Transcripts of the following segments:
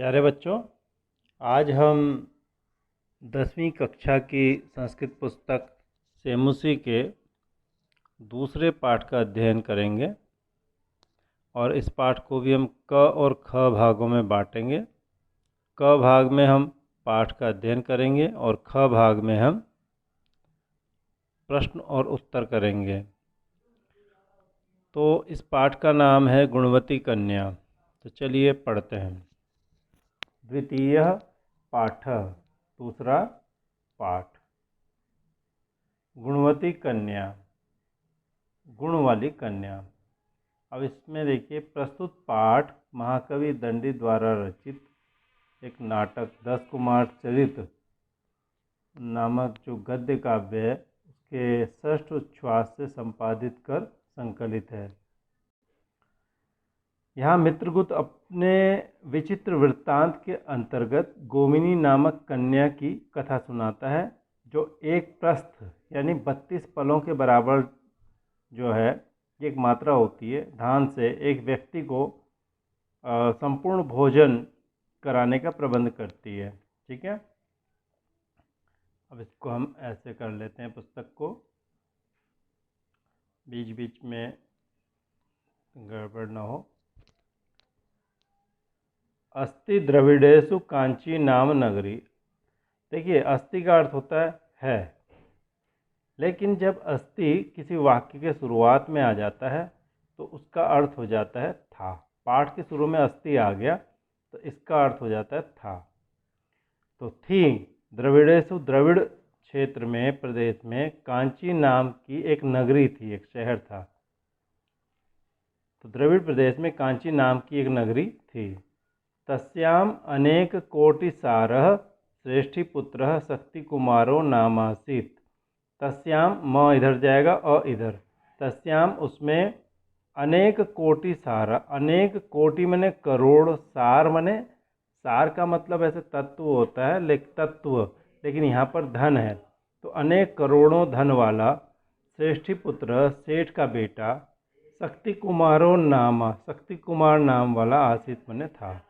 प्यारे बच्चों, आज हम 10वीं कक्षा की संस्कृत पुस्तक सेमुसी के दूसरे पाठ का अध्ययन करेंगे और इस पाठ को भी हम क और ख भागों में बांटेंगे। क भाग में हम पाठ का अध्ययन करेंगे और ख भाग में हम प्रश्न और उत्तर करेंगे। तो इस पाठ का नाम है गुणवती कन्या। तो चलिए पढ़ते हैं। द्वितीय पाठ, दूसरा पाठ। गुणवती कन्या, गुण वाली कन्या। अब इसमें देखिए, प्रस्तुत पाठ महाकवि दंडी द्वारा रचित एक नाटक 10 कुमार चरित नामक जो गद्य काव्य है उसके षष्ठ उच्छ्वास से संपादित कर संकलित है। यहाँ मित्रगुप्त अपने विचित्र वृत्तांत के अंतर्गत गोमिनी नामक कन्या की कथा सुनाता है, जो एक प्रस्थ यानी 32 पलों के बराबर जो है एक मात्रा होती है, धान से एक व्यक्ति को संपूर्ण भोजन कराने का प्रबंध करती है। ठीक है, अब इसको हम ऐसे कर लेते हैं, पुस्तक को बीच बीच में गड़बड़ न हो। अस्ति द्रविडेशु कांची नाम नगरी। देखिए, अस्ति का अर्थ होता है, लेकिन जब अस्ति किसी वाक्य के शुरुआत में आ जाता है तो उसका अर्थ हो जाता है था। पाठ के शुरू में अस्ति आ गया तो इसका अर्थ हो जाता है था। तो थी द्रविडेशु, द्रविड़ क्षेत्र में, प्रदेश में कांची नाम की एक नगरी थी, एक शहर था। तो द्रविड़ प्रदेश में कांची नाम की एक नगरी थी। तस्याम अनेक कोटि सारः श्रेष्ठी पुत्रः शक्ति कुमारो नामासीत। तस्याम, म इधर जाएगा, अ इधर। तस्याम उसमें, अनेक कोटि सारा, अनेक कोटि मने करोड़, सार मने, सार का मतलब ऐसे तत्व होता है, लेकिन यहाँ पर धन है, तो अनेक करोड़ों धन वाला, श्रेष्ठी पुत्र सेठ का बेटा, शक्ति कुमारो नामा, शक्ति कुमार नाम वाला आसित मने था।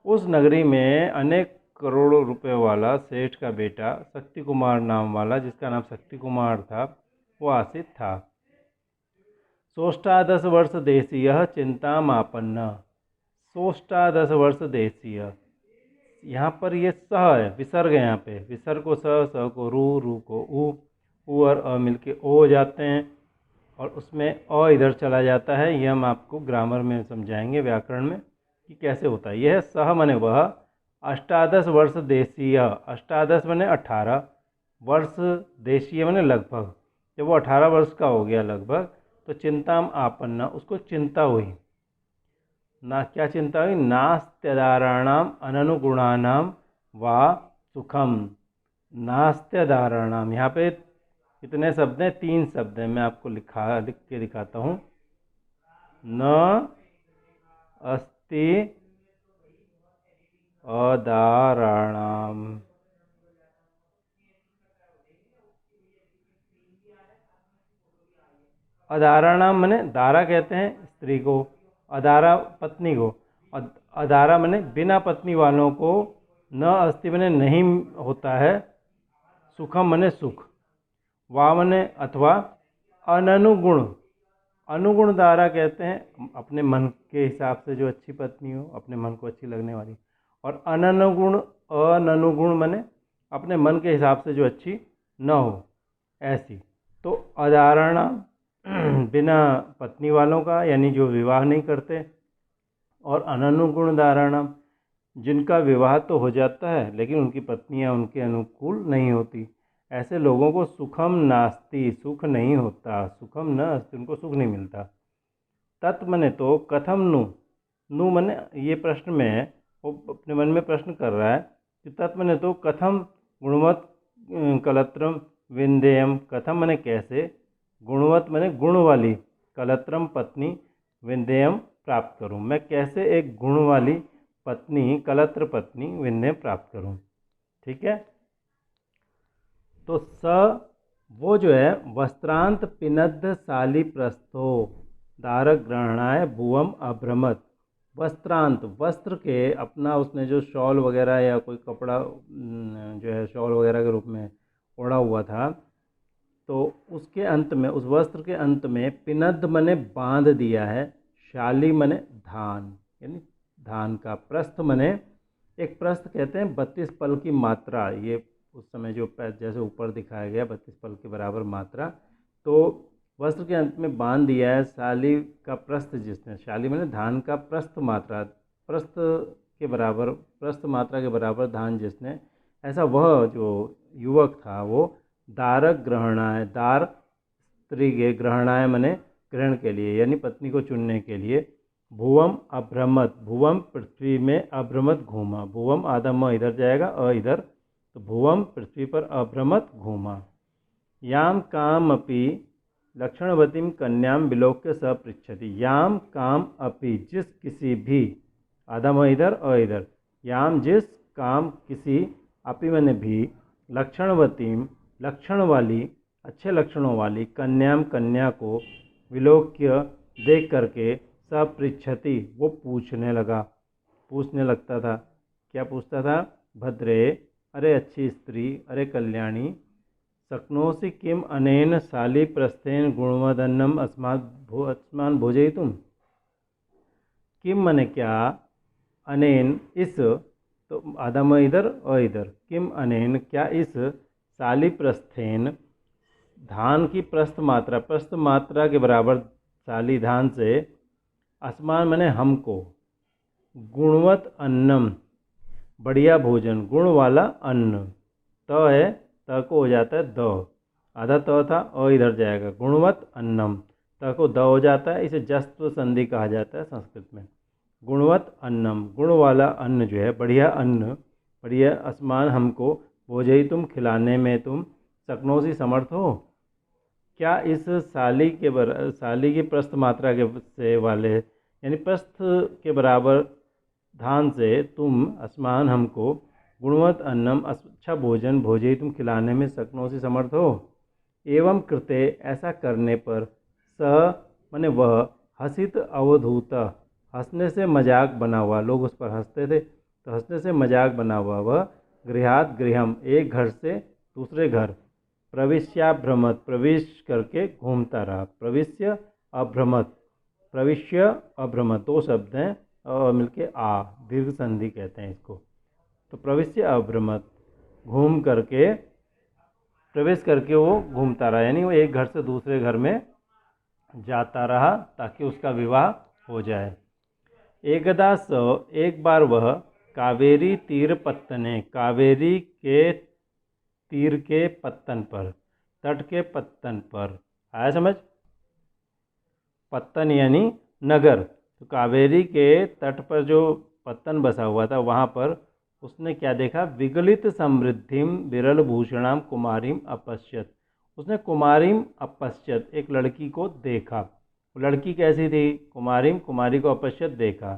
उस नगरी में अनेक करोड़ों रुपए वाला सेठ का बेटा शक्ति कुमार नाम वाला, जिसका नाम शक्ति कुमार था, वो आसित था। सोष्टादश वर्ष देशीय चिंतामापन्न। सोष्टादश वर्ष देशीय, यहाँ पर ये स है, विसर्ग। यहाँ पे विसर्ग को स को रू को उ और अ मिलके ओ हो जाते हैं, और उसमें अ इधर चला जाता है। ये हम आपको ग्रामर में समझाएंगे, व्याकरण में, कि कैसे होता है। यह सह मने वह, अष्टादश वर्ष देशीय, अष्टादश मने 18, वर्ष देशीय मने लगभग। जब वो 18 वर्ष का हो गया लगभग, तो चिंताम आपन्ना, उसको चिंता हुई। ना क्या चिंता हुई? नास्त्यदाराणाम अननुगुणानाम वा सुखम। नास्त्यदाराणाम, यहाँ पे कितने शब्द हैं? 3 शब्द हैं। मैं आपको लिख के दिखाता हूँ। न अस्ति अदाराणाम। अदाराणाम मने, दारा कहते हैं स्त्री को, अदारा पत्नी को, अदारा मने बिना पत्नी वालों को, न अस्ति मने नहीं होता है, सुखम मने सुख, वा मने अथवा, अननुगुण, अनुगुण दारा कहते हैं अपने मन के हिसाब से जो अच्छी पत्नी हो, अपने मन को अच्छी लगने वाली। और अननुगुण, अननुगुण मने अपने मन के हिसाब से जो अच्छी न हो, ऐसी। तो अदारणा बिना पत्नी वालों का, यानी जो विवाह नहीं करते, और अननुगुण धारणा, जिनका विवाह तो हो जाता है लेकिन उनकी पत्नियां उनके अनुकूल नहीं होती, ऐसे लोगों को सुखम नास्ति, सुख नहीं होता, सुखम न अस्ति, उनको सुख नहीं मिलता। तत् मने तो, कथम नु, नु मने ये प्रश्न में है, वो अपने मन में प्रश्न कर रहा है कि तत् मने तो, कथम गुणवत कलत्रम विंदेयम, कथम मने कैसे, गुणवत मने गुण वाली, कलत्रम पत्नी, विंदेयम प्राप्त करूं, मैं कैसे एक गुण वाली पत्नी, कलत्र पत्नी, विंध्य प्राप्त करूं। ठीक है, तो स वो जो है, वस्त्रांत पिनद्ध शाली प्रस्थो दारक ग्रहणाय भुवम अभ्रमत। वस्त्रांत, वस्त्र के अपना उसने जो शॉल वगैरह या कोई कपड़ा जो है शॉल वगैरह के रूप में ओढ़ा हुआ था, तो उसके अंत में, उस वस्त्र के अंत में पिनद मने बांध दिया है, शाली मने धान, यानी धान का, प्रस्थ मने, एक प्रस्थ कहते हैं 32 पल की मात्रा, ये उस समय जो जैसे ऊपर दिखाया गया 32 पल के बराबर मात्रा, तो वस्त्र के अंत में बांध दिया है शाली का प्रस्थ जिसने, शाली मैंने धान का प्रस्थ मात्रा, प्रस्थ के बराबर, प्रस्थ मात्रा के बराबर धान जिसने, ऐसा वह जो युवक था वो दारक ग्रहणाय, दार स्त्री के, ग्रहणाय मने ग्रहण के लिए, यानी पत्नी को चुनने के लिए, भुवम अभ्रमत, भुवम पृथ्वी में, अभ्रमत घूमा, भुवम आधा म इधर जाएगा, इधर, तो भुवम पृथ्वी पर अभ्रमत घूमा। याम काम अपि लक्षणवतीम कन्याम विलोक्य स पृच्छति, याम काम अपि, जिस किसी भी, आधा म इधर, इधर, याम जिस, काम किसी, अपि मैंने भी, लक्षणवतीम लक्षण वाली, अच्छे लक्षणों वाली, कन्याम कन्या को, विलोक्य देख करके, सब पृच्छति वो पूछने लगा, पूछने लगता था। क्या पूछता था? भद्रे, अरे अच्छी स्त्री, अरे कल्याणी, शक्नोसि किम अनेन शाली प्रस्थेन गुणवदन्नम अस्मान भोजयितुम, किम मने क्या, अनेन इस, तो आधा म इधर, इधर, किम अनेन क्या इस, शाली प्रस्थेन धान की प्रस्थ मात्रा, प्रस्थ मात्रा के बराबर शाली धान से, अस्मान मने हमको, गुणवत अन्नम बढ़िया भोजन, गुण वाला अन्न, त है, त को हो जाता है द, आधा त था, इधर जाएगा, गुणवत अन्नम, त को द हो जाता है, इसे जस्त्व संधि कहा जाता है संस्कृत में। गुणवत अन्नम, गुण वाला अन्न जो है, बढ़िया अन्न, बढ़िया, अस्मान हमको, भोजई तुम, खिलाने में तुम, शक्नोसी समर्थ हो, क्या इस शाली के शाली की प्रस्थ मात्रा के से वाले, यानी प्रस्थ के बराबर धान से तुम, अस्मान हमको, गुणवत अन्नम अच्छा भोजन, भोजई तुम खिलाने में, शक्नोसी समर्थ हो। एवं कृते ऐसा करने पर, स मने वह, हसित अवधूत, हंसने से मजाक बना हुआ, लोग उस पर हंसते थे तो हंसने से मजाक बना हुआ वह, गृहात गृहम, एक घर से दूसरे घर, प्रविश्याभ्रमत, प्रवेश करके घूमता रहा, प्रविश्य अभ्रमत, प्रविश्य अभ्रमत, दो शब्द हैं और मिलके आ, दीर्घ संधि कहते हैं इसको, तो प्रविश्य अभ्रमत, घूम करके, प्रवेश करके वो घूमता रहा, यानी वो एक घर से दूसरे घर में जाता रहा ताकि उसका विवाह हो जाए। एकदा स, एक बार वह, कावेरी तीर पत्तने, कावेरी के तीर के पत्तन पर, तट के पत्तन पर, आया समझ? पत्तन यानी नगर, तो कावेरी के तट पर जो पत्तन बसा हुआ था वहाँ पर उसने क्या देखा? विगलित समृद्धिम विरल भूषणाम कुमारीम अपश्यत, उसने कुमारीम अपश्यत, एक लड़की को देखा। वो लड़की कैसी थी? कुमारीम, कुमारी को अपश्यत देखा।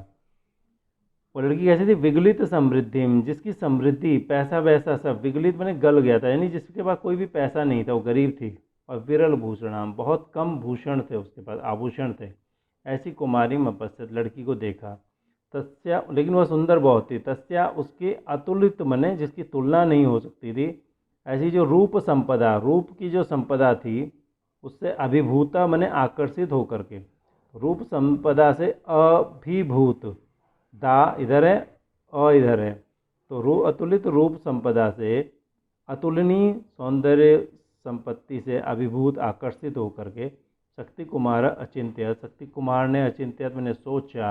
वो लड़की कैसी थी? विगलित समृद्धिम, जिसकी समृद्धि, पैसा वैसा सब, विगलित मैंने गल गया था, यानी जिसके पास कोई भी पैसा नहीं था, वो गरीब थी, और विरल भूषणाम, बहुत कम भूषण थे उसके पास, आभूषण थे, ऐसी कुमारीम अपश्यत, लड़की को देखा। तस्या, लेकिन वह सुंदर बहुत थी, तस्या उसके अतुलित मने, जिसकी तुलना नहीं हो सकती थी, ऐसी जो रूप संपदा, रूप की जो संपदा थी, उससे अभिभूता मने आकर्षित होकर के, रूप संपदा से अभिभूत, दा इधर है, इधर है, तो अतुलित रूप संपदा से, अतुलनीय सौंदर्य संपत्ति से अभिभूत, आकर्षित होकर के, शक्ति कुमार अचिंत्य, शक्ति कुमार ने, अचिंत्य मैंने सोचा,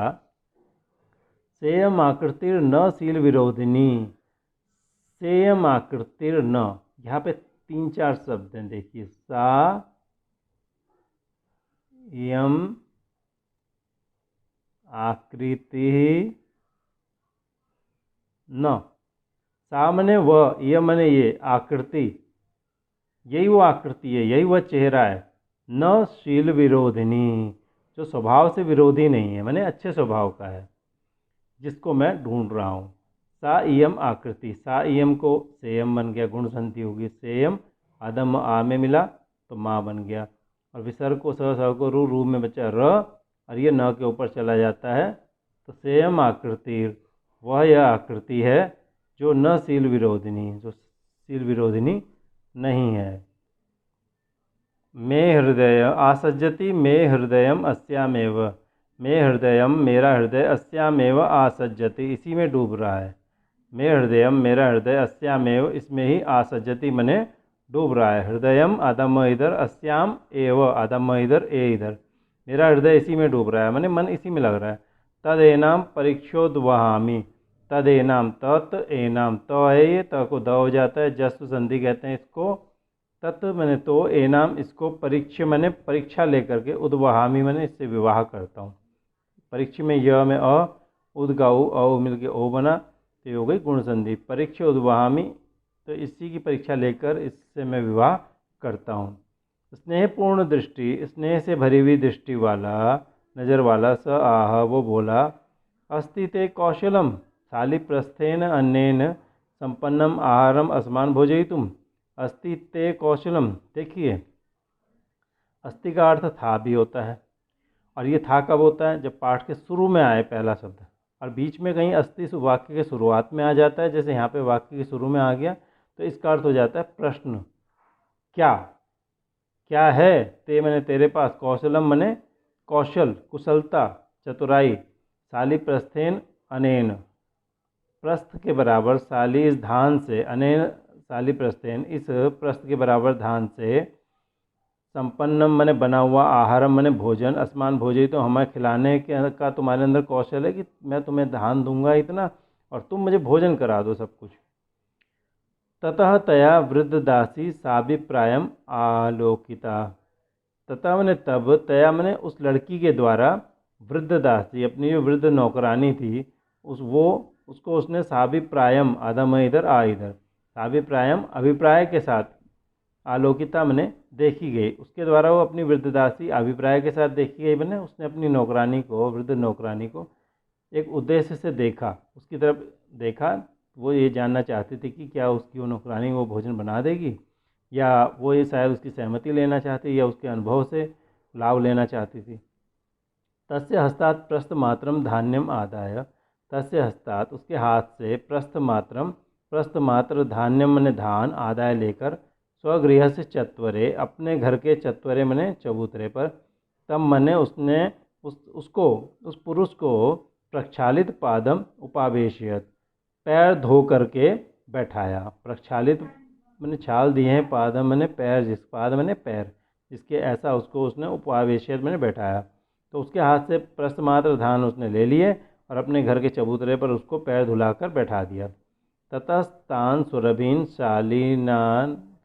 सेयम आकृतिर न शील विरोधिनी, सेयम आकृतिर न, यहाँ पे 3-4 शब्द हैं, देखिए, सा यम आकृति न, सा मने वह, यह मने ये, आकृति, यही वो आकृति है, यही वह चेहरा है, न शील विरोधिनी, जो स्वभाव से विरोधी नहीं है, मैंने अच्छे स्वभाव का है, जिसको मैं ढूंढ रहा हूँ। सा इयम आकृति, सा इयम को सेयम बन गया, गुण संधि होगी, सेयम आदम आ में मिला तो माँ बन गया, और विसर्ग को स को रू में बचा र, और ये न के ऊपर चला जाता है तो सेयम आकृति, वह यह आकृति है जो न शील विरोधिनी, जो शील विरोधिनी नहीं है। मे हृदय आसज्जति, मे हृदयम अस्यामेव, मे हृदयम मेरा हृदय अस्यामेव आसज्जति, इसी में डूब रहा है। मे हृदयम मेरा हृदय अस्यामेव, इसमें ही आसज्जति मने डूब रहा है। हृदयम आदम इधर, अस्याम एव आदम इधर, ए इधर, मेरा हृदय इसी में डूब रहा है, मने मन इसी में लग रहा है। तद एनाम परीक्षोद्वहामी, तद एनाम, तत् एनाम, त है ये, त को द हो जाता है, जस्व संधि कहते हैं इसको। तत् मैंने तो, एनाम इसको, परीक्ष मैंने परीक्षा लेकर के, उद्वहामी मैंने इससे विवाह करता हूँ। परीक्ष में य में अ, उद का उ, अ मिल के ओ बना, तो ये हो गई गुण संधि। परीक्ष उद्वहामी, तो इसी की परीक्षा लेकर इससे मैं विवाह करता हूँ। स्नेहपूर्ण दृष्टि, स्नेह से भरी हुई दृष्टि वाला, नज़र वाला, स आह वो बोला, अस्ति ते कौशलम शालिप्रस्थेन अन्येन संपन्नम आहारम अस्मान भोजयितुम। अस्ति ते कौशलम, देखिए अस्ति का अर्थ था भी होता है, और ये था कब होता है, जब पाठ के शुरू में आए पहला शब्द, और बीच में कहीं अस्ति वाक्य के शुरुआत में आ जाता है, जैसे यहाँ पे वाक्य के शुरू में आ गया, तो इसका अर्थ हो जाता है प्रश्न, क्या, क्या है, ते मैंने तेरे पास, कौशलम मने कौशल, कुशलता, चतुराई, शाली प्रस्थेन अनेन, प्रस्थ के बराबर शाली इस धान से, अनेन शाली प्रस्थेन इस प्रस्थ के बराबर धान से, संपन्नम मने बना हुआ, आहारम मने भोजन, असमान भोजई तो हमें खिलाने के का तुम्हारे अंदर कौशल है कि मैं तुम्हें धान दूंगा इतना और तुम मुझे भोजन करा दो सब कुछ। ततः तया वृद्ध दासी साभिप्रायम आलोकिता, तथा मैंने तब, तया मैंने उस लड़की के द्वारा, वृद्ध दासी अपनी जो वृद्ध नौकरानी थी, उसको उसने साभिप्रायम, आदम इधर आ इधर, साभिप्रायम अभिप्राय के साथ, आलोकिता मैंने देखी गई, उसके द्वारा वो अपनी वृद्ध दासी अभिप्राय के साथ देखी गई। मैंने उसने अपनी नौकरानी को, वृद्ध नौकरानी को एक उद्देश्य से देखा, उसकी तरफ देखा, वो ये जानना चाहती थी कि क्या उसकी वो नौकरानी वो भोजन बना देगी, या वो ये शायद उसकी सहमति लेना चाहती, या उसके अनुभव से लाभ लेना चाहती थी। तस्य हस्तात् प्रस्थमात्रम धान्यम आदाय, तस्य हस्तात् उसके हाथ से, प्रस्थमात्रम प्रस्थमात्र धान्यम मने धान, आदाय लेकर, स्वगृह से चत्वरे अपने घर के चत्वरे मने चबूतरे पर, तब मने उसने उसको उस पुरुष को प्रक्षालित पादम उपावेशयत, पैर धो करके बैठाया। प्रक्षालित मैंने छाल दिए हैं, पादम मैंने पैर, जिस पाद मैंने पैर, जिसके ऐसा उसको उसने उपावेशियत मैंने बैठाया। तो उसके हाथ से प्रस्थमात्र धान उसने ले लिए और अपने घर के चबूतरे पर उसको पैर धुलाकर बैठा दिया। ततस्तान सुरभीन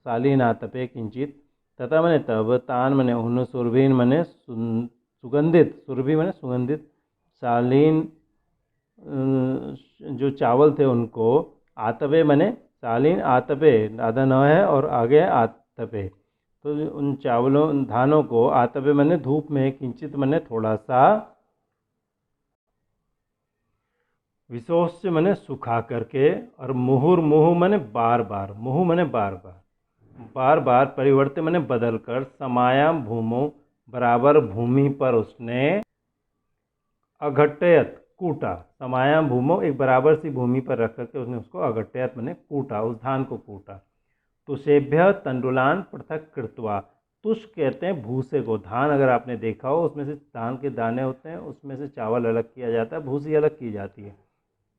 शालीनातपे किंचित, तथा मैंने तब, तान मैंने उन, सुरभीन मैंने सुगंधित, सुरभि मैंने सुगंधित, शालीन जो चावल थे उनको, आतपे मैंने शालीन, आतपे आधा न है और आगे है आतपे, तो उन चावलों, उन धानों को, आतपे मैंने धूप में, किंचित मैंने थोड़ा सा, विशोष्य मैंने सुखा करके, और मुहुर्मुहु मैंने बार बार, मुहु मैंने बार बार, बार बार परिवर्तित मैंने बदल कर, समायाम भूमो बराबर भूमि पर उसने, अघट्टयत कूटा, समायाम भूमो एक बराबर सी भूमि पर रख करके उसने उसको अघट्टयत मैंने कूटा, उस धान को कूटा। तुषेभ्य तंडुलान पृथक कृत्वा, तुष कहते हैं भूसे को, धान अगर आपने देखा हो उसमें से धान के दाने होते हैं, उसमें से चावल अलग किया जाता है, भूसी अलग की जाती है,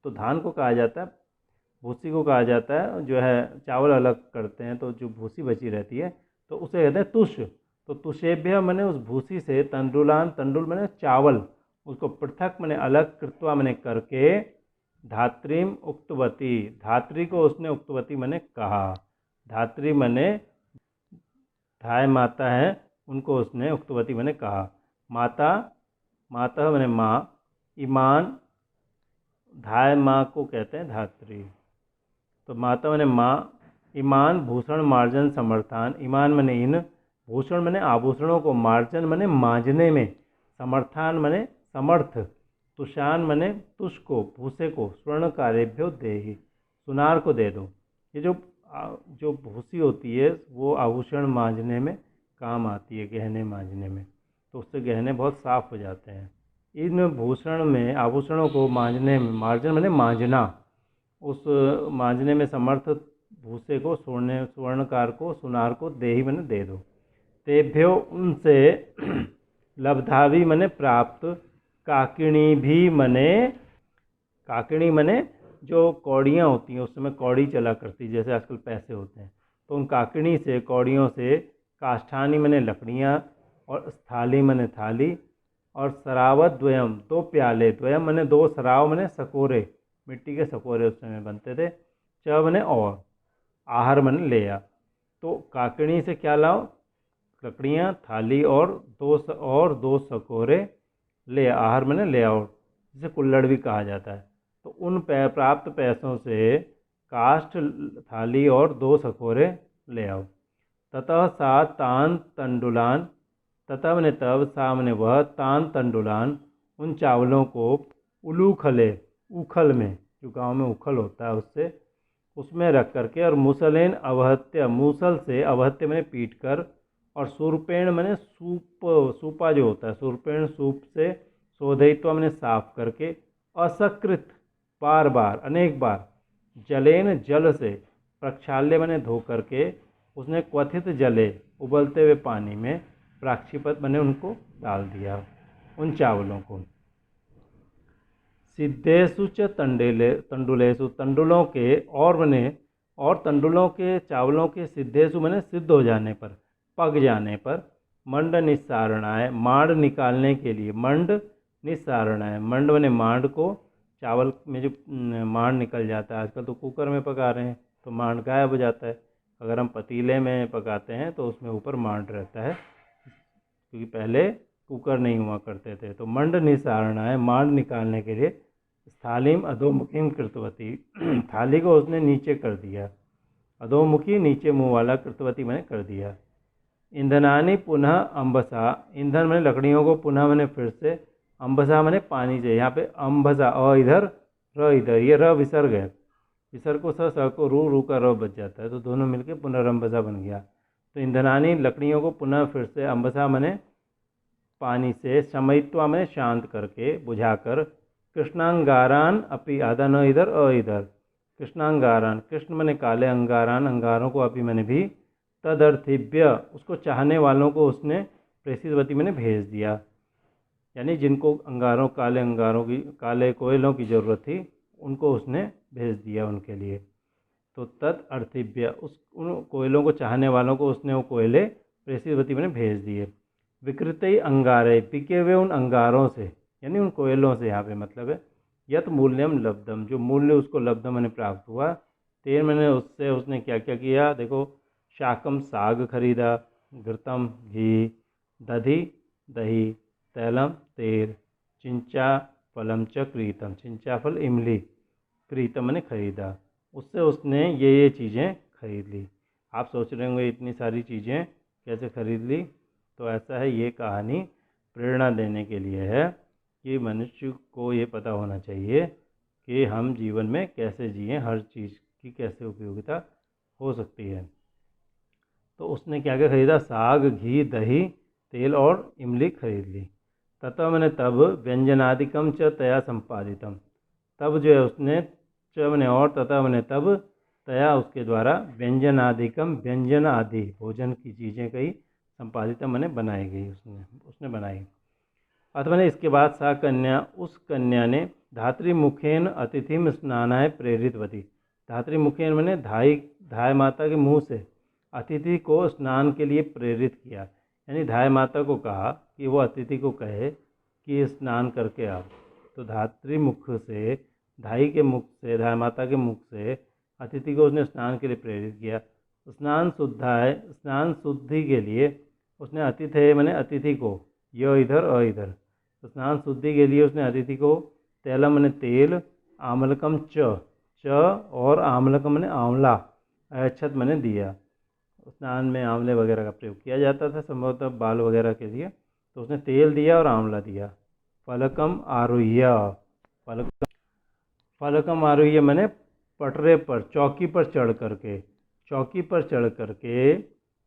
तो धान को कहा जाता है, भूसी को कहा जाता है, जो है चावल अलग करते हैं तो जो भूसी बची रहती है तो उसे कहते हैं तुष। तो तुषेभ्य मैंने उस भूसी से, तंडुलान, तंडुल मैंने चावल, उसको पृथक मैंने अलग, कृत्वा मैंने करके, धात्रीम उक्तवती, धात्री को उसने उक्तवती मैंने कहा, धात्री मैंने धाय माता है उनको उसने उक्तवती मैंने कहा, माता, माता मैंने माँ, ईमान, धाय माँ को कहते हैं धात्री, तो माता मैंने माँ, ईमान भूषण मार्जन समर्थान, ईमान मैंने इन, भूषण मैंने आभूषणों को, मार्जन मैंने मांजने में, समर्थान मैंने समर्थ, तुषान मैंने तुष को, भूसे को, स्वर्ण कार्यभ्यो देहि, सुनार को दे दो। ये जो भूसी होती है वो आभूषण मांजने में काम आती है, गहने मांजने में, तो उससे गहने बहुत साफ हो जाते हैं। इन भूषण में आभूषणों को मांजने में, मार्जन मैंने मांजना, उस मांजने में समर्थ भूसे को स्वर्णकार को सुनार को दे ही मैंने दे दो। तेभ्यो उनसे लब्धावी मैंने प्राप्त, काकिणी भी मने, काकिणी मने जो कौड़ियाँ होती हैं, उस समय कौड़ी चला करती जैसे आजकल पैसे होते हैं, तो उन काकिणी से, कौड़ियों से, काष्ठानी मने लकड़ियाँ, और स्थाली मने थाली, और सरावत द्वयम दो प्याले, द्वयम मने दो, सराव मने सकोरे, मिट्टी के सकोरे उस समय बनते थे, च मने और, आहार मने ले आ। तो काकिणी से क्या लाओ, लकड़ियाँ, थाली और दो सकोरे ले, आहार मने ले आओ, जिसे कुल्हड़ भी कहा जाता है। तो उन प्राप्त पैसों से काष्ठ, थाली और दो सकोरे ले आओ। ततः सा तान तंडुलान, ततः मैंने तब, सा मैंने वह, तान तंडुलान उन चावलों को, उलूखले उखल में, जो गांव में उखल होता है उससे, उसमें रख करके, और मुसलेन अवहत्य, मूसल से, अवहत्य मैंने पीट कर, और सूरपेण मैंने सूपा जो होता है, सूरपेण सूप से, शोधयित्वा मैंने साफ करके, असकृत बार बार अनेक बार, जलेन जल से, प्रक्षाल्य मैंने धो करके, उसने क्वथित जले उबलते हुए पानी में, प्राक्षिपत मैंने उनको डाल दिया, उन चावलों को। सिद्धेशु च तंडुलेशु, तंडुलों के, और मैंने, और तंडुलों के चावलों के, सिद्धेशु मैंने सिद्ध हो जाने पर, पक जाने पर, मंड निस्सारणाय, मांड निकालने के लिए, मंड निस्सारणाय, मंड मैंने मांड को, चावल में जो मांड निकल जाता है, आजकल तो कुकर में पका रहे हैं तो मांड गायब हो जाता है, अगर हम पतीले में पकाते हैं तो उसमें ऊपर मांड रहता है, क्योंकि पहले कुकर नहीं हुआ करते थे। तो मंड निसारणाय, मांड निकालने के लिए, स्थालीम अधोमुखीम कृतवती, थाली को उसने नीचे कर दिया, अधोमुखी नीचे मुंह वाला, कृतवती मैंने कर दिया। ईंधनानी पुनः अम्बसा, ईंधन मैंने लकड़ियों को पुनः मैंने फिर से, अम्बसा मैंने पानी से, यहाँ पे अम्बसा, अ इधर र इधर, ये र विसर्ग है, विसर्ग को स को रू का र बच जाता है, तो दोनों मिलके पुनरअम्बसा बन गया। तो ईंधनानी लकड़ियों को पुनः फिर से, अम्बसा मैंने पानी से, शमयित्वा मैंने शांत करके, बुझाकर, कृष्णांगारान अपि, आधा न इधर अ इधर, कृष्णांगारान, कृष्ण मैंने काले, अंगारान अंगारों को, अपि मैंने भी, तदर्थिभ्य उसको चाहने वालों को उसने, प्रेषितवती मैंने भेज दिया, यानी जिनको अंगारों, काले अंगारों की, काले कोयलों की ज़रूरत थी, उनको उसने भेज दिया उनके लिए। तो तद अर्थिभ्य, उस उन कोयलों को चाहने वालों को उसने वो कोयले प्रेषितवती मैंने भेज दिए। विकृत अंगारे, बिके हुए उन अंगारों से, यानी उन कोयलों से, यहाँ पे मतलब है, यत मूल्यम लब्धम, जो मूल्य उसको लब्धम मैंने प्राप्त हुआ, तेल मैंने उससे, उसने क्या क्या किया देखो, शाकम साग खरीदा, घृतम घी, दधि दही, तैलम तेल, चिंचा फलम च क्रीतम, चिंचा फल इमली, क्रीतम मैंने खरीदा, उससे उसने ये चीज़ें खरीद ली। आप सोच रहे होंगे इतनी सारी चीज़ें कैसे खरीद ली, तो ऐसा है, ये कहानी प्रेरणा देने के लिए है कि मनुष्य को ये पता होना चाहिए कि हम जीवन में कैसे जिएं, हर चीज़ की कैसे उपयोगिता हो सकती है। तो उसने क्या क्या खरीदा, साग, घी, दही, तेल और इमली खरीद ली। तथा मैंने तब, व्यंजनादिकम च तया संपादितम, तब जो है उसने, च मैंने और, तथा मैंने तब, तया उसके द्वारा, व्यंजनादिकम व्यंजन आदि भोजन की चीज़ें कही, संपादितम मैंने बनाई गई, उसने बनाई। अथ मैंने इसके बाद, सा कन्या, उस कन्या ने, धात्री मुखेन अतिथिम स्नानाय प्रेरितवती, धात्री मुखेन मैंने धाय माता के मुँह से अतिथि को स्नान के लिए प्रेरित किया, यानी धाय माता को कहा कि वो अतिथि को कहे कि स्नान करके आओ। तो धात्री मुख से, धाई के मुख से, धाय माता के मुख से अतिथि को उसने स्नान के लिए प्रेरित किया। स्नान शुद्धाय, स्नान शुद्धि के लिए उसने अतिथि मैंने अतिथि को, य इधर अ इधर, तो स्नान शुद्धि के लिए उसने अतिथि को, तैलम मैंने तेल, आमलकम च, और आमलकम मैंने आंवला, अक्षत मैंने दिया। स्नान में आंवले वगैरह का प्रयोग किया जाता था संभवतः बाल वगैरह के लिए, तो उसने तेल दिया और आंवला दिया। फलकम आरुह्य, फलकम आरुह्य मैंने पटरे पर, चौकी पर चढ़ करके, चौकी पर चढ़ करके,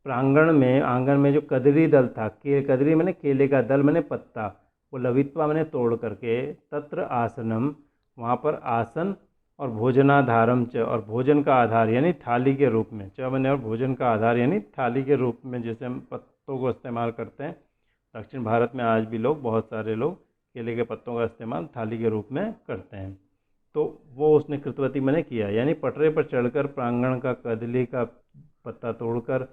प्रांगण में, आंगन में जो कदरी दल था, कदरी मैंने केले का दल मैंने पत्ता, प्लवित्वा मैंने तोड़ करके, तत्र आसनम वहाँ पर आसन, और भोजनाधारम च और भोजन का आधार यानी थाली के रूप में, च मैंने और भोजन का आधार यानी थाली के रूप में, जैसे हम पत्तों को इस्तेमाल करते हैं। दक्षिण भारत में आज भी लोग, बहुत सारे लोग केले के पत्तों का इस्तेमाल थाली के रूप में करते हैं। तो वो उसने कृतवती मैंने किया, यानी पटरे पर चढ़कर प्रांगण का कदली का पत्ता तोड़कर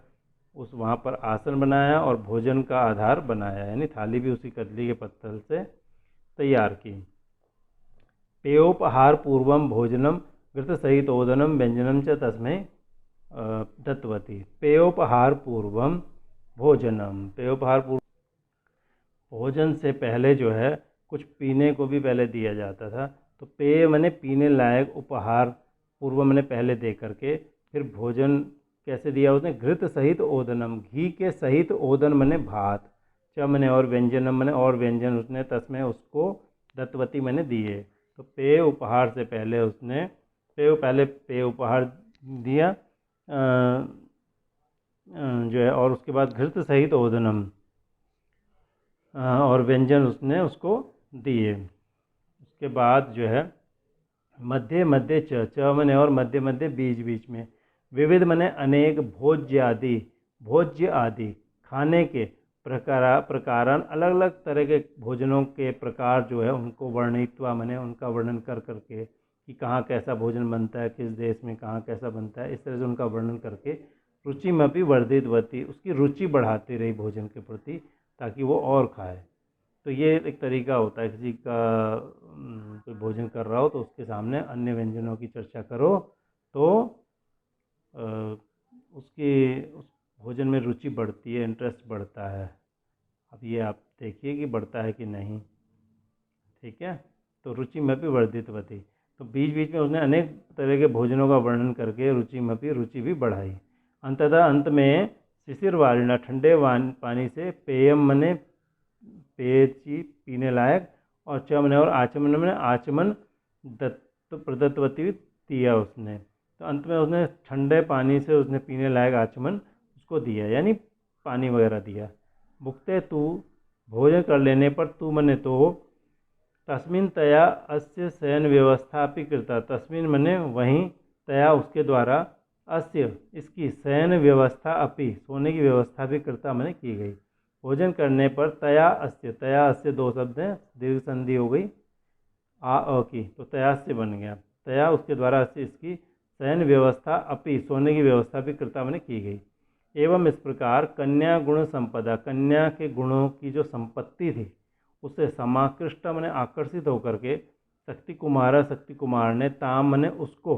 उस वहाँ पर आसन बनाया और भोजन का आधार बनाया, यानी थाली भी उसी कदली के पत्तल से तैयार की। पेयोपहार पूर्वम भोजनम घृत सहित ओदनम व्यंजनम च तस्मै दत्तवती। पेयोपहार पूर्वम भोजनम, पेयोपहार पूर्व भोजन से पहले जो है कुछ पीने को भी पहले दिया जाता था। तो पेय मैंने पीने लायक, उपहार पूर्व मैंने पहले दे करके, फिर भोजन कैसे दिया उसने, घृत सहित ओदनम, घी के सहित ओदन मैंने भात, च मैंने और व्यंजनम मैंने और व्यंजन उसने तस्में उसको दत्तवती मैंने दिए। तो पेय उपहार से पहले उसने पेय उपहार दिया जो है, और उसके बाद घृत सहित ओदनम और व्यंजन उसने उसको दिए। उसके बाद जो है मध्य मध्य च मने और मध्य मध्य बीच बीच में, विविध मने अनेक, भोज्य आदि खाने के प्रकारन अलग अलग तरह के भोजनों के प्रकार जो है उनको वर्णित्वा मने उनका वर्णन कर करके, कि कहाँ कैसा भोजन बनता है, किस देश में कहाँ कैसा बनता है, इस तरह से उनका वर्णन करके रुचिमपि वर्धितवती, उसकी रुचि बढ़ाती रही भोजन के प्रति, ताकि वो और खाए। तो ये एक तरीका होता है, किसी का कोई भोजन कर रहा हो तो उसके सामने अन्य व्यंजनों की चर्चा करो तो उसकी उस भोजन में रुचि बढ़ती है, इंटरेस्ट बढ़ता है। अब ये आप देखिए कि बढ़ता है कि नहीं, ठीक है। तो रुचिमपि वर्धितवती, तो बीच बीच में उसने अनेक तरह के भोजनों का वर्णन करके रुचिमपि, रुचि भी बढ़ाई। अंततः अंत में शिशिर वालिना, ठंडे पानी से, पेयम मने पेयची पीने लायक, और च मने और आचमन मने आचमन दत्त प्रदत्तवती दिया उसने। तो अंत में उसने ठंडे पानी से उसने पीने लायक आचमन उसको दिया, यानी पानी वगैरह दिया। भुक्ते तू, भोजन कर लेने पर, तू मने तो, तस्मिन तया अस्य शयन व्यवस्था अपि कृता, तस्मिन मने वहीं, तया उसके द्वारा, अस्य इसकी, शयन व्यवस्था अपि सोने की व्यवस्था भी कृता मने की गई। भोजन करने पर तया अस्य दो शब्द हैं, दीर्घ संधि हो गई आ अ की, तो तयास्य बन गया। तया उसके द्वारा अस्य इसकी, शयन व्यवस्था अपि सोने की व्यवस्था भी कृता मने की गई। एवं इस प्रकार कन्या गुण संपदा, कन्या के गुणों की जो संपत्ति थी उससे समाकृष्ट मने आकर्षित होकर के, शक्ति कुमार ने, ताम मने उसको,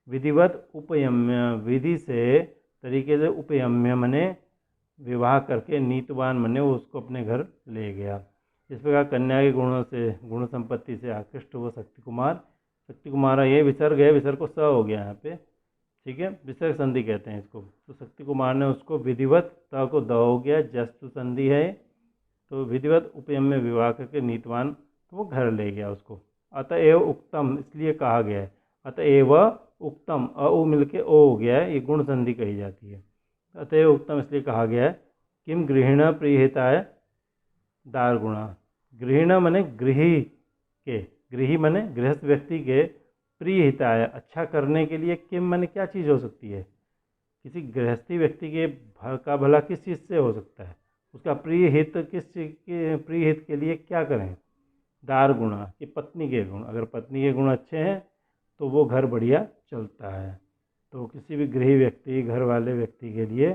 विधिवत उपयम्य विधि से तरीके से, उपयम्य मने विवाह करके, नीतवान मने वो उसको अपने घर ले गया। इस प्रकार कन्या के गुणों से, गुण संपत्ति से आकृष्ट हुआ शक्ति कुमार, ये विसर्ग है, विसर्ग को स हो गया यहाँ पे, ठीक है, विसर्ग संधि कहते हैं इसको। तो शक्ति कुमार ने उसको विधिवत, त को द हो गया, जस्तु संधि है, तो विधिवत उपयम में विवाह करके नीतवान, तो वो घर ले गया उसको। अतएव उक्तम, इसलिए कहा गया है, अतएव उक्तम, अ उ मिलके ओ हो गया है, ये गुण संधि कही जाती है। अतएव उत्तम इसलिए कहा गया है, किम गृहिण प्रियहिताय दार गुणा, गृहिण मने गृही के, गृही मने गृहस्थ व्यक्ति के, प्रिय हिताय अच्छा करने के लिए, किम मने क्या चीज़ हो सकती है, किसी गृहस्थी व्यक्ति के का भला किस चीज़ से हो सकता है, उसका प्रिय हित किस चीज़ के, प्रिय हित के लिए क्या करें, दार गुणा कि पत्नी के गुण, अगर पत्नी के गुण अच्छे हैं तो वो घर बढ़िया चलता है। तो किसी भी गृही व्यक्ति, घर वाले व्यक्ति के लिए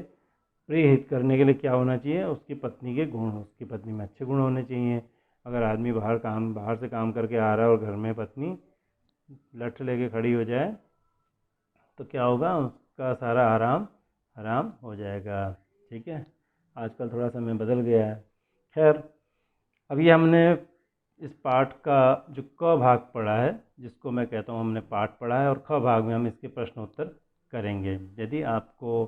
प्रिय हित करने के लिए क्या होना चाहिए, उसकी पत्नी के गुण, उसकी पत्नी में अच्छे गुण होने चाहिए। अगर आदमी बाहर से काम करके आ रहा है और घर में पत्नी लठ लेके खड़ी हो जाए तो क्या होगा, उसका सारा आराम हराम हो जाएगा, ठीक है। आजकल थोड़ा समय बदल गया है। खैर, अभी हमने इस पाठ का जो क भाग पढ़ा है, जिसको मैं कहता हूँ हमने पाठ पढ़ा है, और ख भाग में हम इसके प्रश्न उत्तर करेंगे। यदि आपको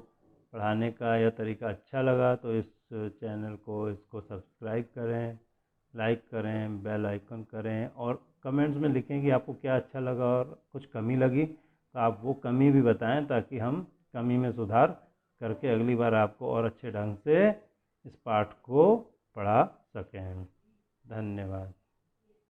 पढ़ाने का यह तरीका अच्छा लगा तो इस चैनल को, इसको सब्सक्राइब करें, लाइक करें, बेल आइकन करें, और कमेंट्स में लिखें कि आपको क्या अच्छा लगा, और कुछ कमी लगी तो आप वो कमी भी बताएं, ताकि हम कमी में सुधार करके अगली बार आपको और अच्छे ढंग से इस पाठ को पढ़ा सकें। धन्यवाद।